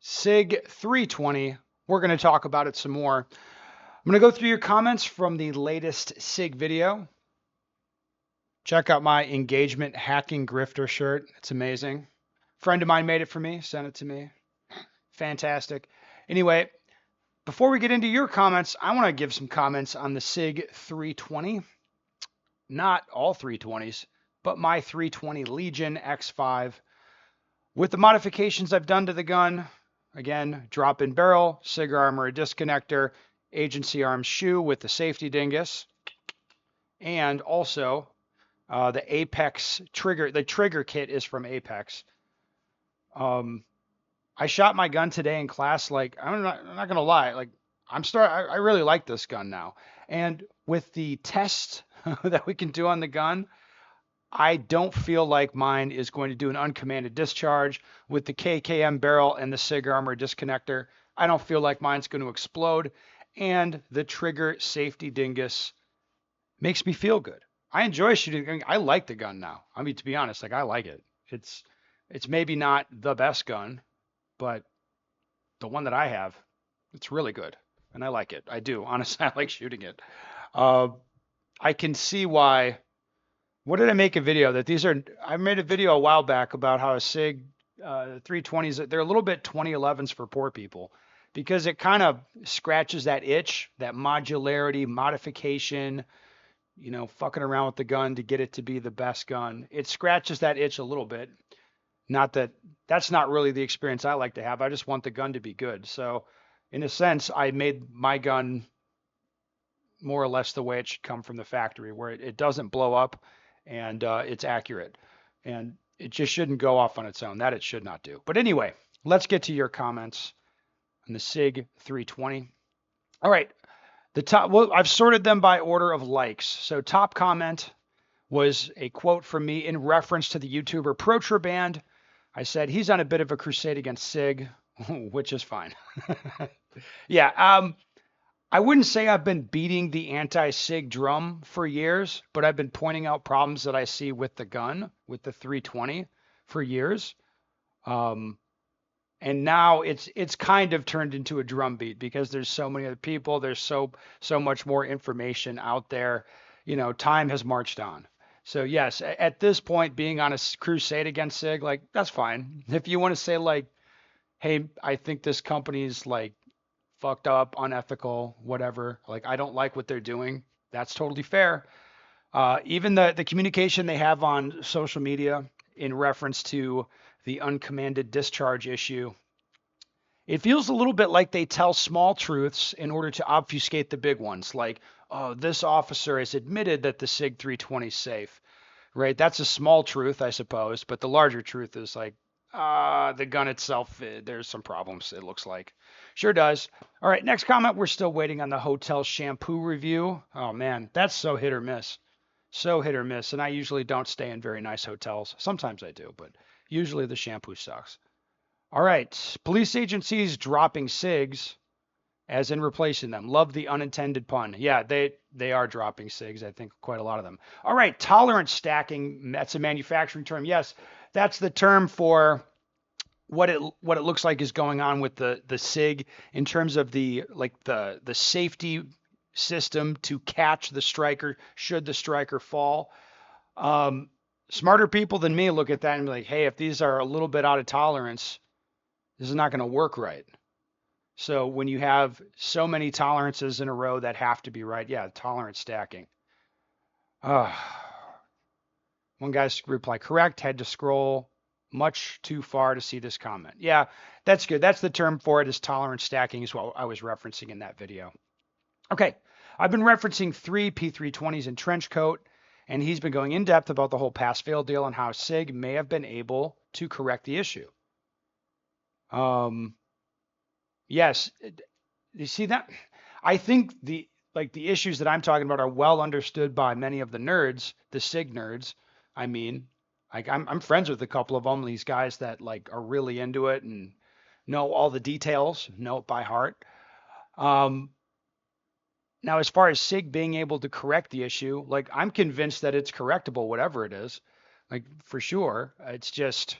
SIG 320. We're going to talk about it some more. I'm going to go through your comments from the latest SIG video. Check out my engagement hacking grifter shirt. It's amazing. Friend of mine made it for me, sent it to me. Fantastic. Anyway, before we get into your comments, I want to give some comments on the SIG 320. Not all 320s, but my 320 Legion X5. With the modifications I've done to the gun, again, drop-in barrel, SIG armor disconnector, agency arms shoe with the safety dingus, and also the Apex trigger. The trigger kit is from Apex. I shot my gun today in class. Like I'm not gonna lie. Like I really like this gun now. And with the test that we can do on the gun, I don't feel like mine is going to do an uncommanded discharge with the KKM barrel and the SIG armor disconnector. I don't feel like mine's going to explode. And the trigger safety dingus makes me feel good. I enjoy shooting. I like the gun now. I mean, to be honest, like I like it. It's maybe not the best gun, but the one that I have, it's really good, and I like it. I do. Honestly, I like shooting it. Uh, I can see why. What did I make a video that these are? I made a video a while back about how a SIG 320s, they're a little bit 2011s for poor people because it kind of scratches that itch, that modularity, modification, fucking around with the gun to get it to be the best gun. It scratches that itch a little bit. Not that that's not really the experience I like to have. I just want the gun to be good. So, in a sense, I made my gun more or less the way it should come from the factory, where it doesn't blow up and it's accurate. And it just shouldn't go off on its own. That it should not do. But anyway, let's get to your comments on the SIG 320. All right. The top, well, I've sorted them by order of likes. So top comment was a quote from me in reference to the YouTuber Protraband. I said he's on a bit of a crusade against SIG, which is fine. Yeah, I wouldn't say I've been beating the anti-SIG drum for years, but I've been pointing out problems that I see with the gun, with the 320 for years. Um, and now it's kind of turned into a drumbeat because there's so many other people, there's so much more information out there. Time has marched on. So yes, at this point, being on a crusade against SIG, like that's fine. If you want to say like, hey, I think this company's like fucked up, unethical, whatever. Like I don't like what they're doing. That's totally fair. Even the communication they have on social media in reference to the uncommanded discharge issue, it feels a little bit like they tell small truths in order to obfuscate the big ones. Like, oh, this officer has admitted that the SIG 320 is safe, right? That's a small truth, I suppose. But the larger truth is like, the gun itself, there's some problems, it looks like. Sure does. All right, next comment. We're still waiting on the hotel shampoo review. Oh, man, that's so hit or miss. So hit or miss. And I usually don't stay in very nice hotels. Sometimes I do, but usually the shampoo sucks. All right, police agencies dropping SIGs as in replacing them. Love the unintended pun. Yeah, they are dropping SIGs, I think quite a lot of them. All right, tolerance stacking, that's a manufacturing term. Yes, that's the term for what it looks like is going on with the SIG in terms of the safety system to catch the striker should the striker fall. Smarter people than me look at that and be like, hey, if these are a little bit out of tolerance, this is not going to work right. So when you have so many tolerances in a row that have to be right, yeah, tolerance stacking. One guy's reply, correct, had to scroll much too far to see this comment. Yeah, that's good. That's the term for it, is tolerance stacking is what I was referencing in that video. Okay, I've been referencing 3 P320s in trench coat, and he's been going in depth about the whole pass-fail deal and how SIG may have been able to correct the issue. Yes, you see that? I think the issues that I'm talking about are well understood by many of the nerds, the SIG nerds. I mean, like I'm friends with a couple of them, these guys that like are really into it and know all the details, know it by heart. Now, as far as SIG being able to correct the issue, like I'm convinced that it's correctable, whatever it is, like for sure. It's just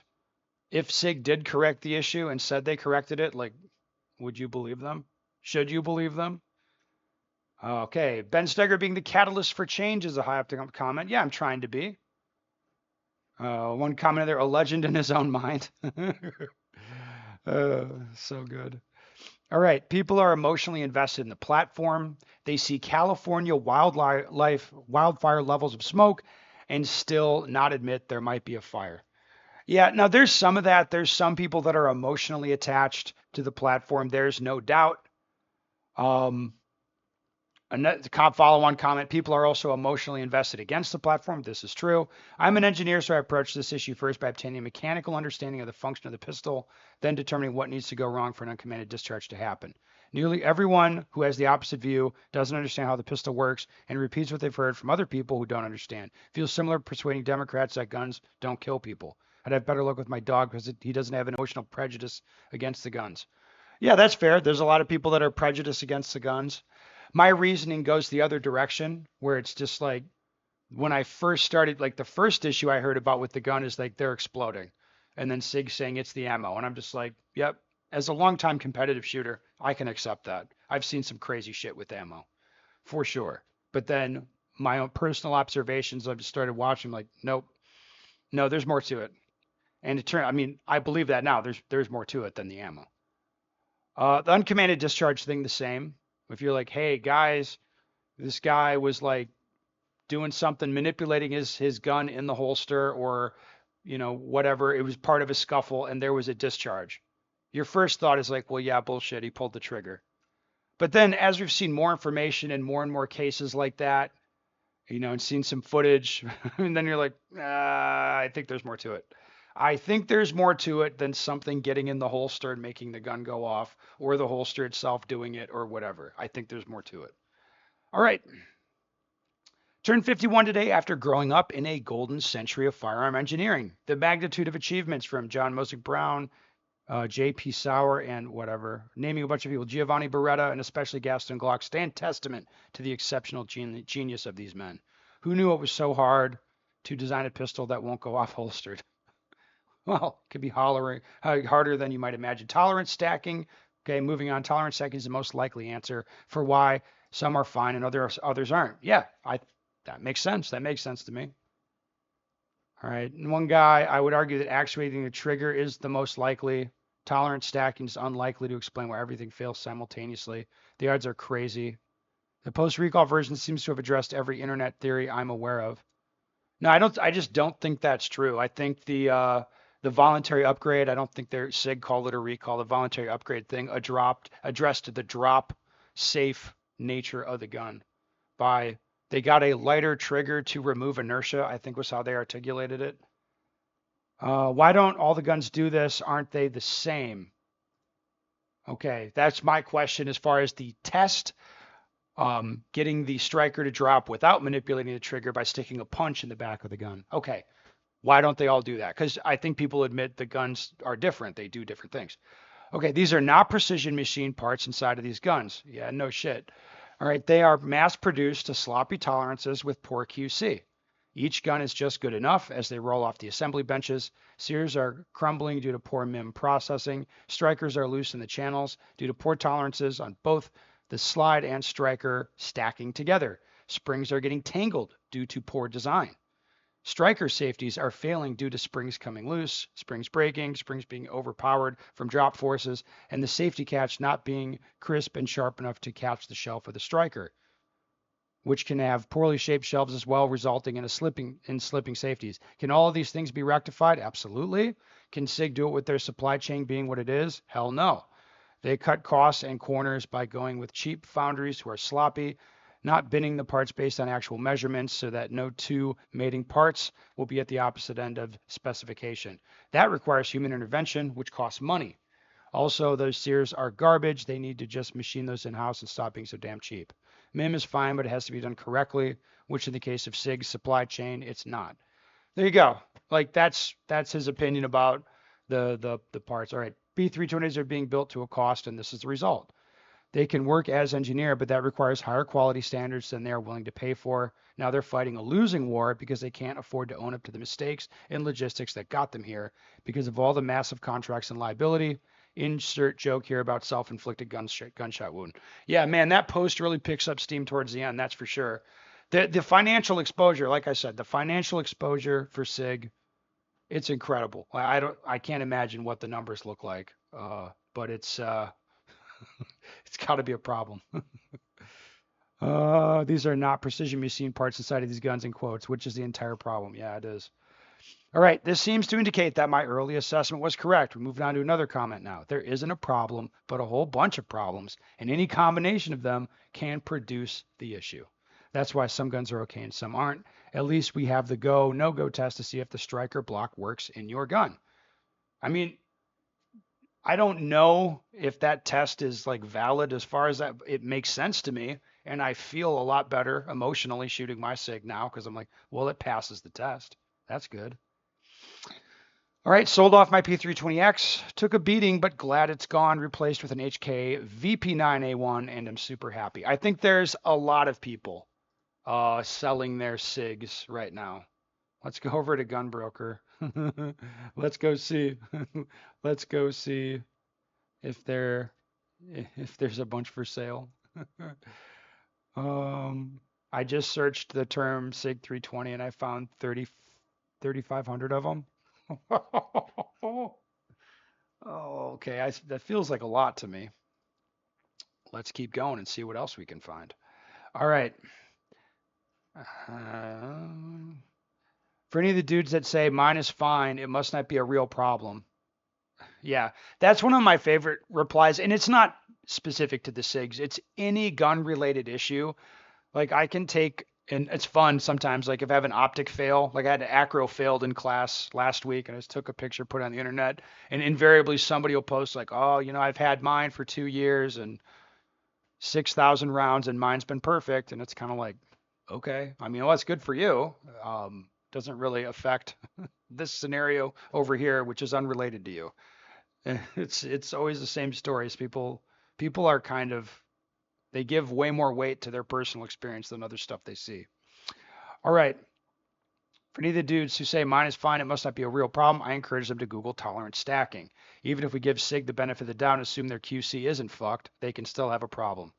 If SIG did correct the issue and said they corrected it, like, would you believe them? Should you believe them? Okay, Ben Steger being the catalyst for change is a high up comment. Yeah, I'm trying to be. One comment there, a legend in his own mind. So good. All right, people are emotionally invested in the platform. They see California wildfire levels of smoke and still not admit there might be a fire. Yeah, now there's some of that. There's some people that are emotionally attached to the platform. There's no doubt. Um, Follow-on comment, people are also emotionally invested against the platform. This is true. I'm an engineer, so I approach this issue first by obtaining a mechanical understanding of the function of the pistol, then determining what needs to go wrong for an uncommanded discharge to happen. Nearly everyone who has the opposite view doesn't understand how the pistol works and repeats what they've heard from other people who don't understand. Feels similar persuading Democrats that guns don't kill people. I'd have better luck with my dog because he doesn't have an emotional prejudice against the guns. Yeah, that's fair. There's a lot of people that are prejudiced against the guns. My reasoning goes the other direction, where it's just like when I first started, like the first issue I heard about with the gun is like they're exploding, and then Sig saying it's the ammo, and I'm just like, yep. As a longtime competitive shooter, I can accept that. I've seen some crazy shit with ammo, for sure. But then my own personal observations, I've just started watching, like, nope, no, there's more to it. And it turned, I mean, I believe that now. There's more to it than the ammo. The uncommanded discharge thing, the same. If you're like, hey guys, this guy was like doing something, manipulating his gun in the holster, or whatever, it was part of a scuffle and there was a discharge. Your first thought is like, well, yeah, bullshit, he pulled the trigger. But then as we've seen more information and more cases like that, and seen some footage, and then you're like, I think there's more to it. I think there's more to it than something getting in the holster and making the gun go off, or the holster itself doing it, or whatever. I think there's more to it. All right. Turned 51 today after growing up in a golden century of firearm engineering. The magnitude of achievements from John Mosick Brown, J.P. Sauer, and whatever, naming a bunch of people, Giovanni Beretta, and especially Gaston Glock, stand testament to the exceptional genius of these men. Who knew it was so hard to design a pistol that won't go off holstered? Well, it could be harder than you might imagine. Tolerance stacking. Okay, moving on. Tolerance stacking is the most likely answer for why some are fine and others aren't. Yeah, that makes sense. That makes sense to me. All right. And one guy, I would argue that actuating the trigger is the most likely. Tolerance stacking is unlikely to explain why everything fails simultaneously. The odds are crazy. The post-recall version seems to have addressed every internet theory I'm aware of. No, I don't. I just don't think that's true. I think the voluntary upgrade. I don't think their SIG called it a recall. The voluntary upgrade thing addressed the drop safe nature of the gun by they got a lighter trigger to remove inertia. I think was how they articulated it. Why don't all the guns do this? Aren't they the same? Okay, that's my question as far as the test. Getting the striker to drop without manipulating the trigger by sticking a punch in the back of the gun. Okay, why don't they all do that? Because I think people admit the guns are different. They do different things. Okay, these are not precision machine parts inside of these guns. Yeah, no shit. All right, they are mass produced to sloppy tolerances with poor QC. Each gun is just good enough as they roll off the assembly benches. Sears are crumbling due to poor MIM processing. Strikers are loose in the channels due to poor tolerances on both the slide and striker stacking together. Springs are getting tangled due to poor design. Striker safeties are failing due to springs coming loose, springs breaking, springs being overpowered from drop forces, and the safety catch not being crisp and sharp enough to catch the shelf of the striker, which can have poorly shaped shelves as well, resulting in slipping safeties. Can all of these things be rectified? Absolutely. Can SIG do it with their supply chain being what it is? Hell no. They cut costs and corners by going with cheap foundries who are sloppy, not binning the parts based on actual measurements so that no two mating parts will be at the opposite end of specification. That requires human intervention, which costs money. Also, those Sears are garbage. They need to just machine those in-house and stop being so damn cheap. MIM is fine, but it has to be done correctly, which in the case of SIG's supply chain, it's not. There you go. Like that's his opinion about the parts. All right, B320s are being built to a cost, and this is the result. They can work as engineer, but that requires higher quality standards than they are willing to pay for. Now they're fighting a losing war because they can't afford to own up to the mistakes in logistics that got them here because of all the massive contracts and liability. Insert joke here about self-inflicted gunshot wound. Yeah, man, that post really picks up steam towards the end. That's for sure. The financial exposure, like I said, the financial exposure for SIG, it's incredible. I can't imagine what the numbers look like, but it's got to be a problem. These are not precision machine parts inside of these guns in quotes, which is the entire problem. Yeah, it is. All right, this seems to indicate that my early assessment was correct. We moved on to another comment now. There isn't a problem, but a whole bunch of problems, and any combination of them can produce the issue. That's why some guns are okay and some aren't. At least we have the go, no go test to see if the striker block works in your gun. I mean, I don't know if that test is like valid as far as that. It makes sense to me. And I feel a lot better emotionally shooting my SIG now because I'm like, well, it passes the test. That's good. All right, sold off my P320X. Took a beating, but glad it's gone. Replaced with an HK VP9A1, and I'm super happy. I think there's a lot of people selling their SIGs right now. Let's go over to Gunbroker. Let's go see. Let's go see if there's a bunch for sale. I just searched the term SIG 320 and I found 3,500 of them. Oh, okay. That feels like a lot to me. Let's keep going and see what else we can find. All right. For any of the dudes that say mine is fine, it must not be a real problem. Yeah, that's one of my favorite replies, and it's not specific to the SIGs. It's any gun-related issue. Like I can take, and it's fun sometimes. Like if I have an optic fail, like I had an acro failed in class last week, and I just took a picture, put it on the internet, and invariably somebody will post like, oh, I've had mine for 2 years and 6,000 rounds, and mine's been perfect, and it's kind of like, okay, I mean, well, that's good for you. Doesn't really affect this scenario over here, which is unrelated to you. It's always the same stories. People are kind of they give way more weight to their personal experience than other stuff they see. All right. For any of the dudes who say mine is fine, it must not be a real problem, I encourage them to Google tolerance stacking. Even if we give SIG the benefit of the doubt and assume their QC isn't fucked, they can still have a problem.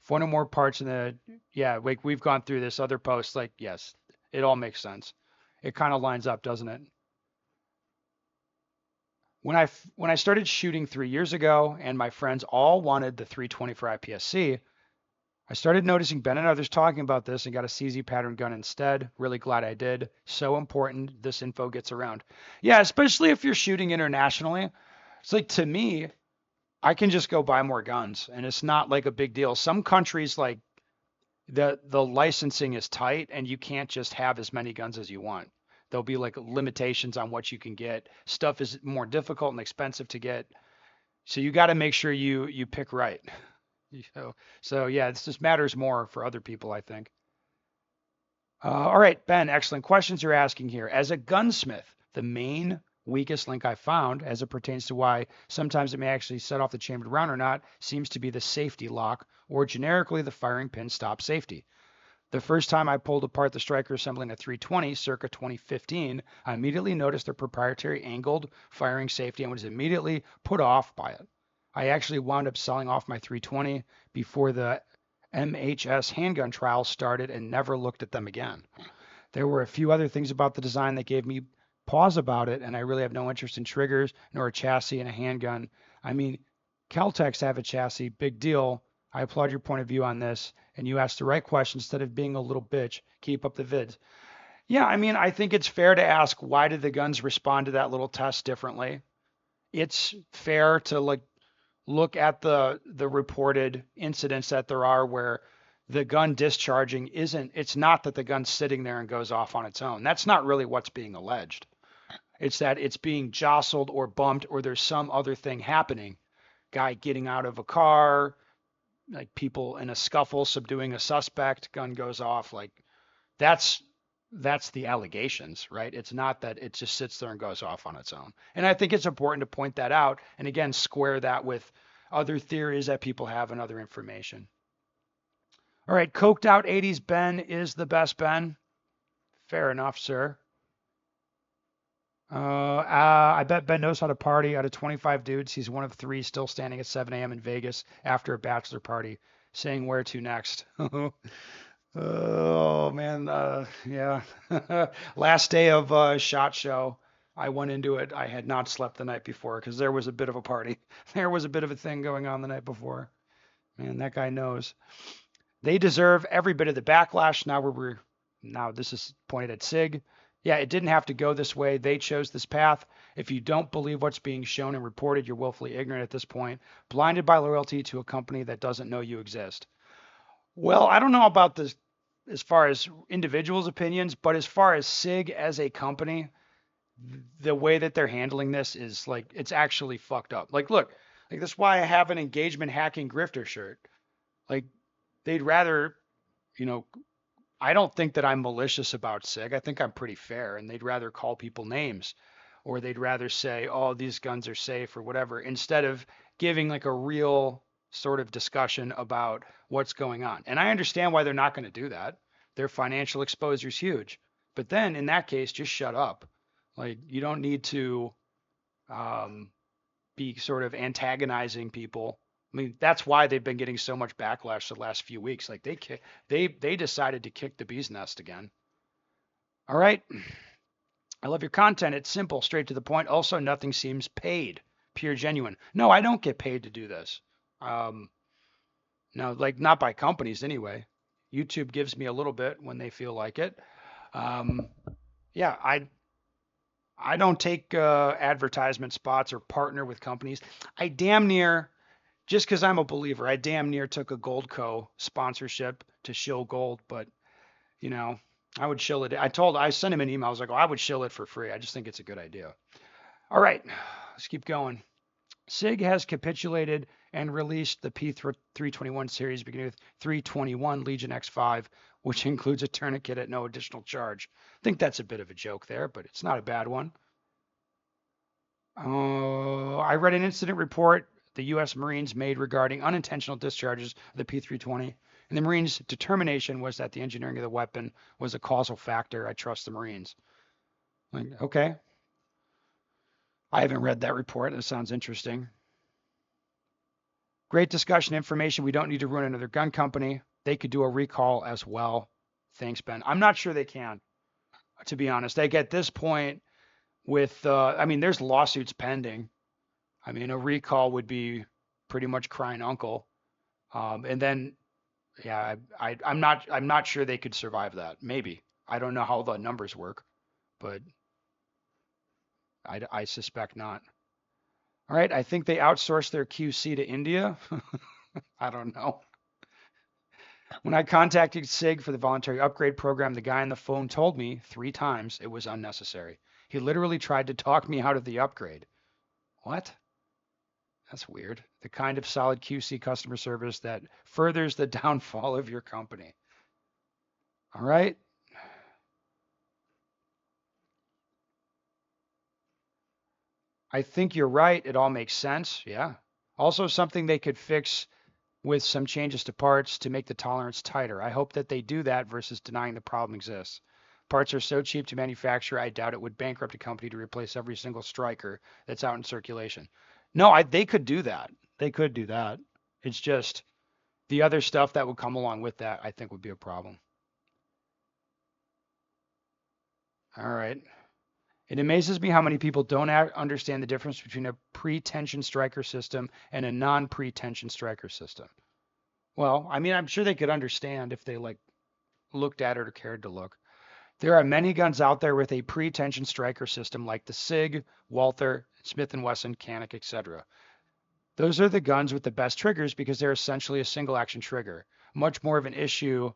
If one or more parts in the, yeah, like we've gone through this other post, like, yes, it all makes sense. It kind of lines up, doesn't it? When I started shooting 3 years ago and my friends all wanted the 320 for IPSC, I started noticing Ben and others talking about this and got a CZ pattern gun instead. Really glad I did. So important this info gets around. Yeah, especially if you're shooting internationally. It's like to me, I can just go buy more guns and it's not like a big deal. Some countries like the licensing is tight and you can't just have as many guns as you want. There'll be like limitations on what you can get. Stuff is more difficult and expensive to get. So you got to make sure you pick right. So yeah, this just matters more for other people, I think. All right, Ben, excellent questions you're asking here. As a gunsmith, the main weakest link I found, as it pertains to why sometimes it may actually set off the chambered round or not, seems to be the safety lock, or generically the firing pin stop safety. The first time I pulled apart the striker assembling a 320 circa 2015, I immediately noticed their proprietary angled firing safety and was immediately put off by it. I actually wound up selling off my 320 before the MHS handgun trials started and never looked at them again. There were a few other things about the design that gave me pause about it, and I really have no interest in triggers nor a chassis in a handgun. I mean, Kel-Tecs have a chassis, big deal. I applaud your point of view on this, and you asked the right question instead of being a little bitch. Keep up the vids. Yeah, I mean, I think it's fair to ask why did the guns respond to that little test differently? It's fair to like look at the reported incidents that there are where the gun discharging it's not that the gun's sitting there and goes off on its own. That's not really what's being alleged. It's that it's being jostled or bumped or there's some other thing happening. Guy getting out of a car, like people in a scuffle subduing a suspect, gun goes off. Like that's the allegations, right? It's not that it just sits there and goes off on its own. And I think it's important to point that out and again square that with other theories that people have and other information. All right, coked out 80s Ben is the best Ben. Fair enough, sir. I bet Ben knows how to party. Out of 25 dudes, he's one of three still standing at 7 a.m. in Vegas after a bachelor party, saying where to next. Oh man, yeah. Last day of SHOT Show, I went into it. I had not slept the night before because there was a bit of a party. There was a bit of a thing going on the night before. Man, that guy knows. They deserve every bit of the backlash. Now this is pointed at SIG. Yeah, it didn't have to go this way. They chose this path. If you don't believe what's being shown and reported, you're willfully ignorant at this point, blinded by loyalty to a company that doesn't know you exist. Well, I don't know about this as far as individuals' opinions, but as far as SIG as a company, the way that they're handling this is like it's actually fucked up. Like, look, like that's why I have an engagement hacking grifter shirt. Like, they'd rather, you know, I don't think that I'm malicious about SIG. I think I'm pretty fair, and they'd rather call people names, or they'd rather say, "Oh, these guns are safe" or whatever, instead of giving like a real sort of discussion about what's going on. And I understand why they're not going to do that. Their financial exposure is huge. But then in that case, just shut up. Like you don't need to um, be sort of antagonizing people. I mean, that's why they've been getting so much backlash the last few weeks. Like they decided to kick the bee's nest again. All right. I love your content. It's simple, straight to the point. Also, nothing seems paid. Pure genuine. No, I don't get paid to do this. Um, no, like not by companies anyway. YouTube gives me a little bit when they feel like it. Um, yeah, I don't take advertisement spots or partner with companies. I damn near, just because I'm a believer, I damn near took a Goldco sponsorship to shill gold, but you know, I would shill it. I sent him an email. I was like, oh, I would shill it for free. I just think it's a good idea. All right, let's keep going. SIG has capitulated and released the P321 series beginning with 321 Legion X5, which includes a tourniquet at no additional charge. I think that's a bit of a joke there, but it's not a bad one. I read an incident report the U.S. Marines made regarding unintentional discharges of the P320, and the Marines' determination was that the engineering of the weapon was a causal factor. I trust the Marines. Like, okay. I haven't read that report. That sounds interesting. Great discussion information. We don't need to ruin another gun company. They could do a recall as well. Thanks, Ben. I'm not sure they can, to be honest. Like at this point, with I mean, there's lawsuits pending. I mean, a recall would be pretty much crying uncle. And then, yeah, I'm not sure they could survive that. Maybe. I don't know how the numbers work, but I suspect not. All right, I think they outsourced their QC to India. I don't know. When I contacted SIG for the voluntary upgrade program, the guy on the phone told me 3 times it was unnecessary. He literally tried to talk me out of the upgrade. What? That's weird. The kind of solid QC customer service that furthers the downfall of your company. All right. I think you're right. It all makes sense. Yeah. Also, something they could fix with some changes to parts to make the tolerance tighter. I hope that they do that versus denying the problem exists. Parts are so cheap to manufacture, I doubt it would bankrupt a company to replace every single striker that's out in circulation. No, they could do that. They could do that. It's just the other stuff that would come along with that, I think would be a problem. All right. It amazes me how many people don't understand the difference between a pre-tension striker system and a non-pre-tension striker system. Well, I mean, I'm sure they could understand if they like looked at it or cared to look. There are many guns out there with a pre-tension striker system like the SIG, Walther, Smith & Wesson, Canik, etc. Those are the guns with the best triggers because they're essentially a single action trigger. Much more of an issue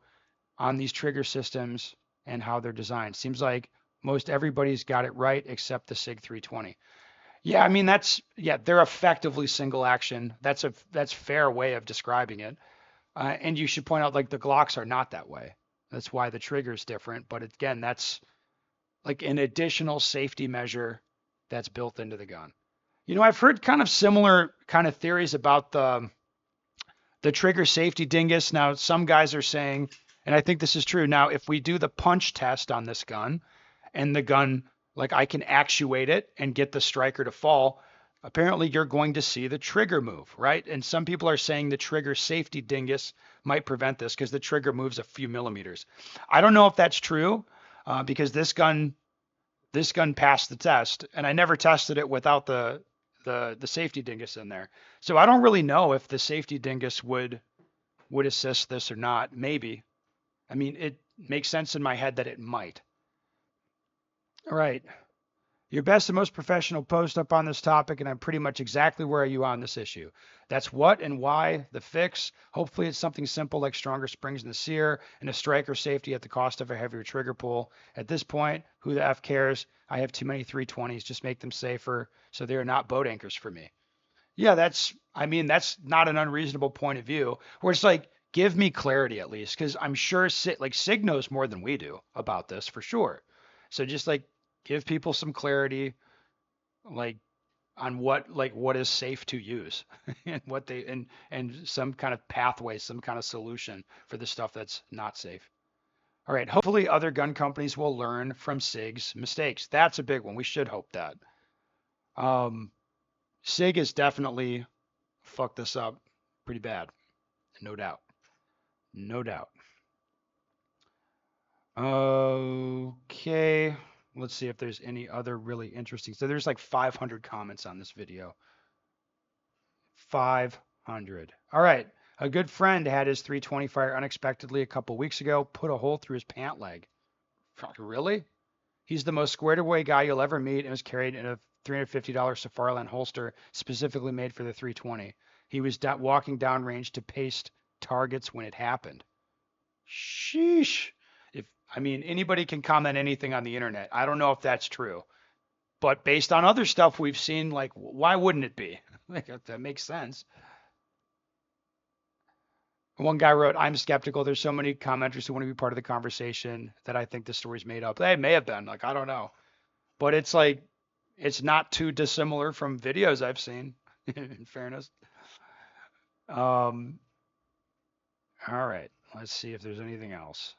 on these trigger systems and how they're designed. Seems like most everybody's got it right except the SIG 320. Yeah, I mean they're effectively single action. That's fair way of describing it. And you should point out like the Glocks are not that way. That's why the trigger is different. But again, that's like an additional safety measure that's built into the gun. I've heard kind of similar kind of theories about the trigger safety dingus. Now, some guys are saying, and I think this is true. Now, if we do the punch test on this gun and the gun, like I can actuate it and get the striker to fall, apparently you're going to see the trigger move, right? And some people are saying the trigger safety dingus might prevent this because the trigger moves a few millimeters. I don't know if that's true because this gun passed the test, and I never tested it without the safety dingus in there. So I don't really know if the safety dingus would assist this or not. Maybe. I mean, it makes sense in my head that it might. All right. Your best and most professional post up on this topic, and I'm pretty much exactly where are you on this issue. That's what and why the fix. Hopefully it's something simple like stronger springs in the sear and a striker safety at the cost of a heavier trigger pull. At this point, who the F cares? I have too many 320s. Just make them safer so they are not boat anchors for me. Yeah, that's not an unreasonable point of view where it's like, give me clarity at least, because I'm sure Sig knows more than we do about this for sure. So just like give people some clarity, like on what is safe to use and what they and some kind of pathway, some kind of solution for the stuff that's not safe. All right, hopefully other gun companies will learn from SIG's mistakes. That's a big one. We should hope that. Um, SIG has definitely fucked this up pretty bad, no doubt. No doubt. Okay. Let's see if there's any other really interesting. So there's like 500 comments on this video. 500. All right. A good friend had his 320 fire unexpectedly a couple weeks ago, put a hole through his pant leg. Really? He's the most squared away guy you'll ever meet and was carried in a $350 Safariland holster specifically made for the 320. He was walking downrange to paste targets when it happened. Sheesh. I mean, anybody can comment anything on the internet. I don't know if that's true, but based on other stuff we've seen, like, why wouldn't it be? Like, that makes sense. One guy wrote, I'm skeptical. There's so many commenters who want to be part of the conversation that I think the story's made up. They may have been. Like, I don't know. But it's like, it's not too dissimilar from videos I've seen, in fairness. Um, all right. Let's see if there's anything else.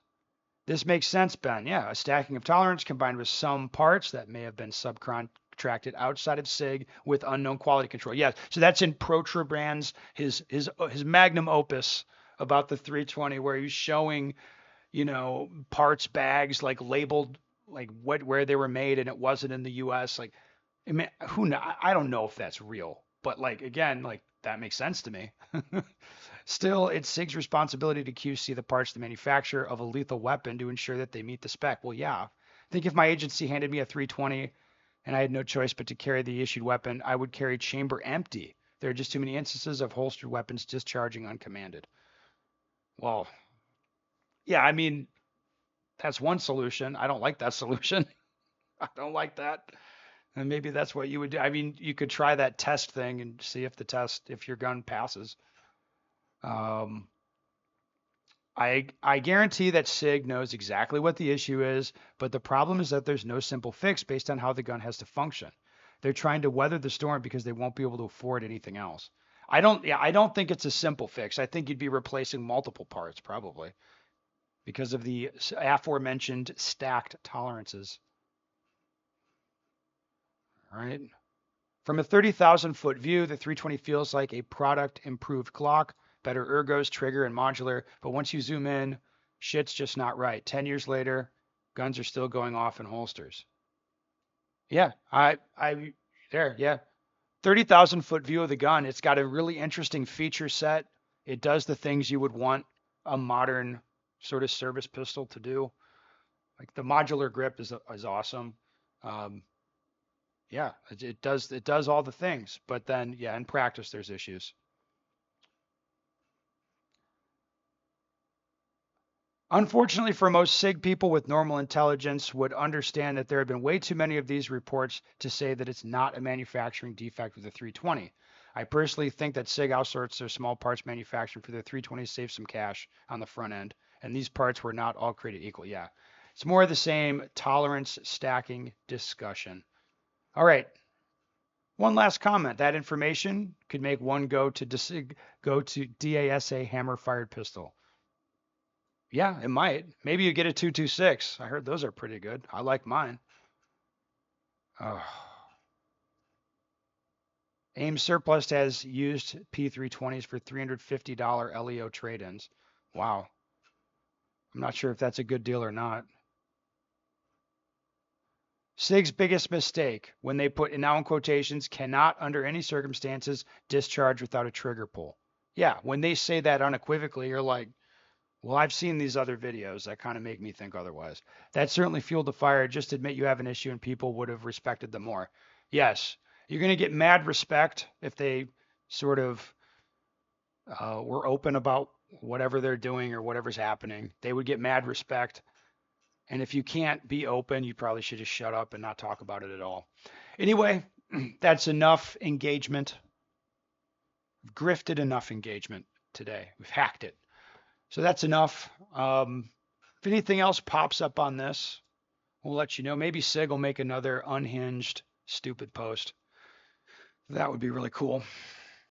This makes sense, Ben. Yeah, a stacking of tolerance combined with some parts that may have been subcontracted outside of SIG with unknown quality control. Yeah, so that's in Protubrand's his magnum opus about the 320, where he's showing, parts bags like labeled like where they were made, and it wasn't in the U.S. Like, I mean, I don't know if that's real, but like again, like that makes sense to me. Still, it's SIG's responsibility to QC the parts of the manufacturer of a lethal weapon to ensure that they meet the spec. Well, yeah. I think if my agency handed me a 320 and I had no choice but to carry the issued weapon, I would carry chamber empty. There are just too many instances of holstered weapons discharging uncommanded. Well, yeah, I mean, that's one solution. I don't like that solution. I don't like that. And maybe that's what you would do. I mean, you could try that test thing and see if your gun passes. Um, I guarantee that SIG knows exactly what the issue is, but the problem is that there's no simple fix based on how the gun has to function. They're trying to weather the storm because they won't be able to afford anything else. I don't think it's a simple fix. I think you'd be replacing multiple parts probably because of the aforementioned stacked tolerances. All right. From a 30,000-foot view, the 320 feels like a product improved Glock, better ergos, trigger, and modular. But once you zoom in, shit's just not right. 10 years later, guns are still going off in holsters. Yeah, yeah. 30,000-foot view of the gun. It's got a really interesting feature set. It does the things you would want a modern sort of service pistol to do. Like the modular grip is awesome. Um, yeah, it does all the things, but then yeah, in practice there's issues. Unfortunately for most SIG people with normal intelligence would understand that there have been way too many of these reports to say that it's not a manufacturing defect with the 320. I personally think that SIG outsourced their small parts manufacturing for their 320 to save some cash on the front end, and these parts were not all created equal. Yeah, it's more of the same tolerance stacking discussion. All right, One last comment. That information could make one go to DASA hammer-fired pistol. Yeah, it might. Maybe you get a 226. I heard those are pretty good. I like mine. Oh. Ames Surplus has used P320s for $350 LEO trade-ins. Wow. I'm not sure if that's a good deal or not. SIG's biggest mistake when they put, and now in quotations, cannot under any circumstances discharge without a trigger pull. Yeah, when they say that unequivocally, you're like, well, I've seen these other videos that kind of make me think otherwise. That certainly fueled the fire. Just admit you have an issue and people would have respected them more. Yes, you're going to get mad respect if they sort of were open about whatever they're doing or whatever's happening. They would get mad respect. And if you can't be open, you probably should just shut up and not talk about it at all. Anyway, that's enough engagement. We've grifted enough engagement today. We've hacked it. So that's enough. If anything else pops up on this, we'll let you know. Maybe Sig will make another unhinged, stupid post. That would be really cool.